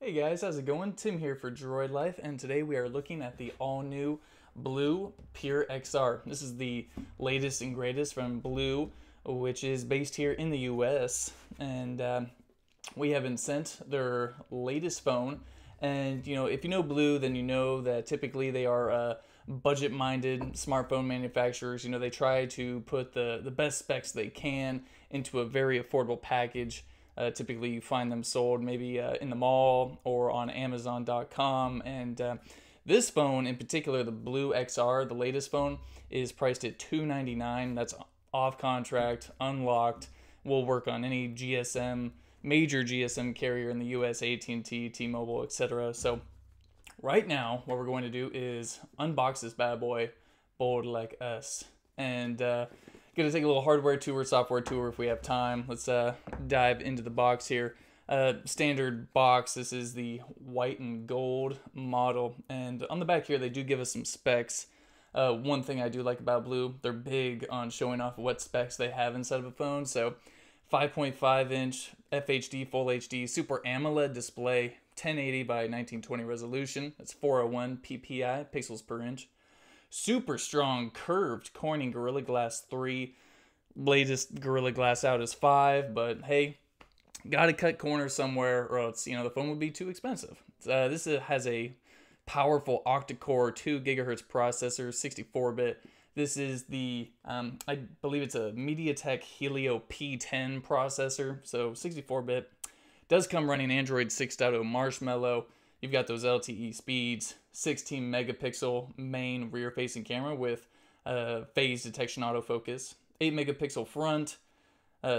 Hey guys, how's it going? Tim here for Droid Life, and today we are looking at the all-new BLU Pure XR. This is the latest and greatest from BLU, which is based here in the US, and we have been sent their latest phone. And if you know BLU, then you know that typically they are budget-minded smartphone manufacturers. They try to put the best specs they can into a very affordable package. Typically, you find them sold maybe in the mall or on Amazon.com. And this phone in particular, the BLU XR, the latest phone, is priced at $299. That's off contract, unlocked. Will work on any GSM, major GSM carrier in the US, AT&T, T-Mobile, etc. So right now, what we're going to do is unbox this bad boy, bold like us, and gonna take a little hardware tour, software tour if we have time. Let's dive into the box here. Standard box. This is the white and gold model, and on the back here they do give us some specs. One thing I do like about BLU, they're big on showing off what specs they have inside of a phone. So 5.5-inch FHD Full HD Super AMOLED display, 1080 by 1920 resolution. That's 401 ppi, pixels per inch. Super strong curved Corning Gorilla Glass 3. Latest Gorilla Glass out is 5, but hey, gotta cut corners somewhere or else the phone would be too expensive. This has a powerful octa-core 2 gigahertz processor, 64-bit. This is the I believe it's a MediaTek Helio P10 processor, so 64-bit. Does come running Android 6.0 Marshmallow. You've got those LTE speeds, 16 megapixel main rear facing camera with phase detection autofocus, 8 megapixel front,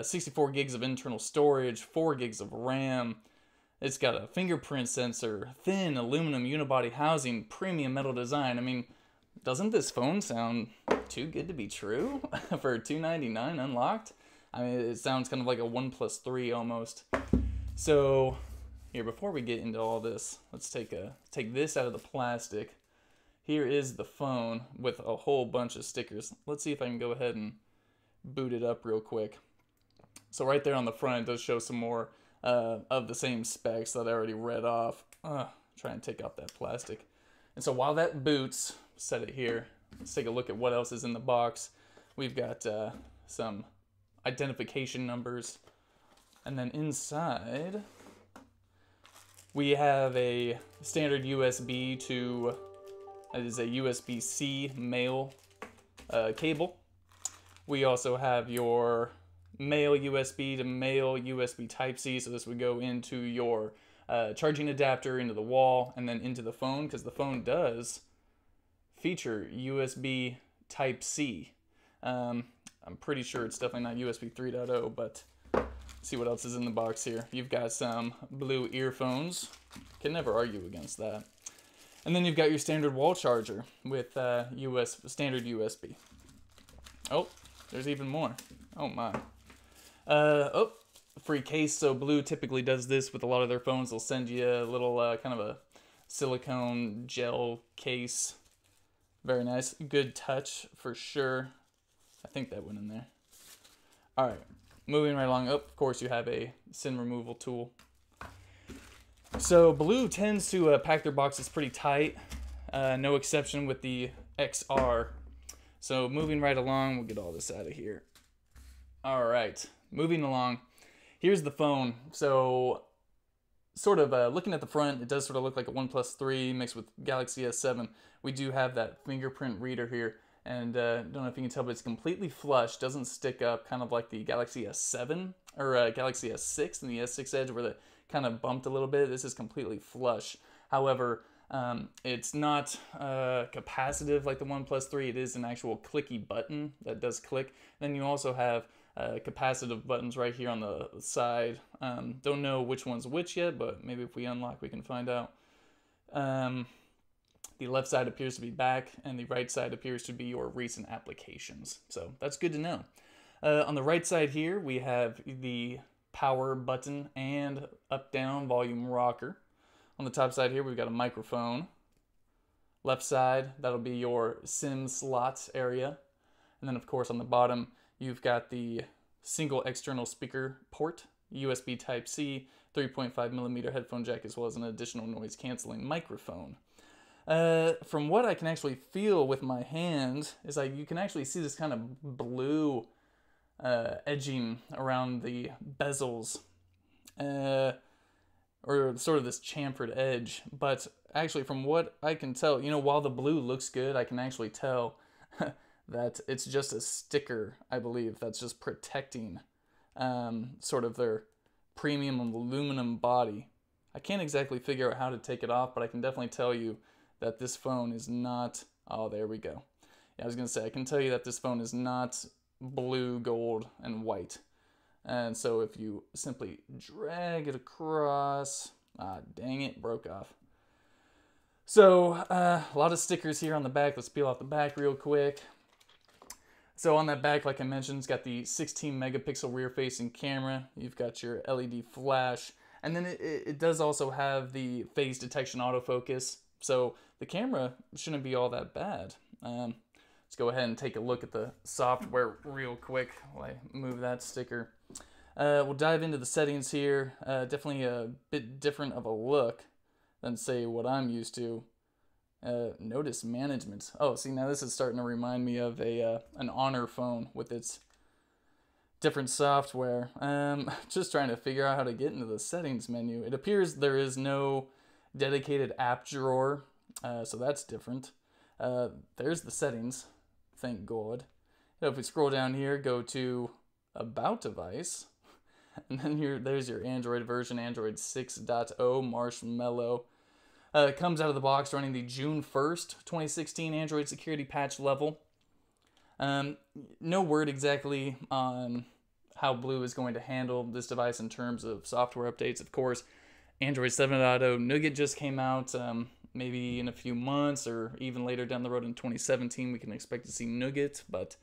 64 gigs of internal storage, 4 gigs of RAM. It's got a fingerprint sensor, thin aluminum unibody housing, premium metal design. I mean, doesn't this phone sound too good to be true for $299 unlocked? I mean, it sounds kind of like a OnePlus 3 almost. So here, before we get into all this, let's take this out of the plastic. Here is the phone with a whole bunch of stickers. Let's see if I can go ahead and boot it up real quick. So right there on the front, it does show some more of the same specs that I already read off. Try and take off that plastic. And so while that boots, set it here. Let's take a look at what else is in the box. We've got some identification numbers. And then inside, we have a standard USB to, that is a USB-C male cable. We also have your male USB to male USB Type-C, so this would go into your charging adapter, into the wall, and then into the phone, because the phone does feature USB Type-C. I'm pretty sure it's definitely not USB 3.0, but see what else is in the box here. You've got some BLU earphones. Can never argue against that. And then you've got your standard wall charger with standard USB. Oh, there's even more. Oh my. Free case. So BLU typically does this with a lot of their phones. They'll send you a little kind of a silicone gel case. Very nice. Good touch for sure. I think that went in there. All right. Moving right along, of course, you have a SIM removal tool. So BLU tends to pack their boxes pretty tight, no exception with the XR. So moving right along, we'll get all this out of here. All right, moving along. Here's the phone. So sort of looking at the front, it does sort of look like a OnePlus 3 mixed with Galaxy S7. We do have that fingerprint reader here. And don't know if you can tell, but it's completely flush, doesn't stick up, kind of like the Galaxy S7 or Galaxy S6 and the S6 Edge, where they kind of bumped a little bit. This is completely flush. However, it's not capacitive like the OnePlus 3. It is an actual clicky button that does click. Then you also have capacitive buttons right here on the side. Don't know which one's which yet, but maybe if we unlock, we can find out. The left side appears to be back, and the right side appears to be your recent applications. So that's good to know. On the right side here, we have the power button and up-down volume rocker. On the top side here, we've got a microphone. Left side, that'll be your SIM slots area. And then, of course, on the bottom, you've got the single external speaker port USB Type-C, 3.5mm headphone jack, as well as an additional noise-canceling microphone. From what I can actually feel with my hand, is like you can actually see this kind of blue edging around the bezels, or sort of this chamfered edge. But actually, from what I can tell, you know, while the blue looks good, I can actually tell that it's just a sticker, I believe, that's just protecting sort of their premium aluminum body. I can't exactly figure out how to take it off, but I can definitely tell you that this phone is not, oh, there we go. Yeah, I was going to say, I can tell you that this phone is not blue, gold, and white. And so if you simply drag it across, dang it, broke off. So a lot of stickers here on the back. Let's peel off the back real quick. So on that back, like I mentioned, it's got the 16 megapixel rear facing camera. You've got your LED flash. And then it does also have the phase detection autofocus. So the camera shouldn't be all that bad. Let's go ahead and take a look at the software real quick while I move that sticker. We'll dive into the settings here. Definitely a bit different of a look than, say, what I'm used to. Notice management. Oh, see, now this is starting to remind me of an Honor phone with its different software. Just trying to figure out how to get into the settings menu. It appears there is no dedicated app drawer, so that's different. There's the settings, thank God. If we scroll down here, go to About Device, and then there's your Android version, Android 6.0 Marshmallow. It comes out of the box running the June 1st, 2016 Android security patch level. No word exactly on how BLU is going to handle this device in terms of software updates. Of course, Android 7.0 Nougat just came out. Maybe in a few months or even later down the road in 2017, we can expect to see Nougat. But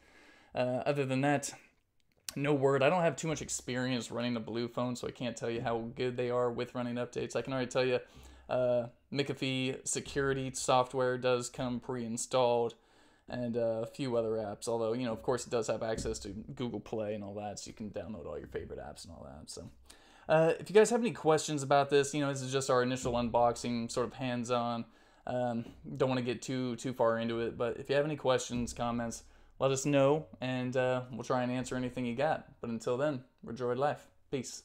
other than that, no word. I don't have too much experience running a BLU phone, so I can't tell you how good they are with running updates. I can already tell you McAfee security software does come pre-installed, and a few other apps, although, you know, of course it does have access to Google Play and all that, so you can download all your favorite apps and all that. So if you guys have any questions about this, you know, this is just our initial unboxing, sort of hands-on. Don't want to get too far into it, but if you have any questions, comments, let us know, and we'll try and answer anything you got. But until then, we're Droid Life. Peace.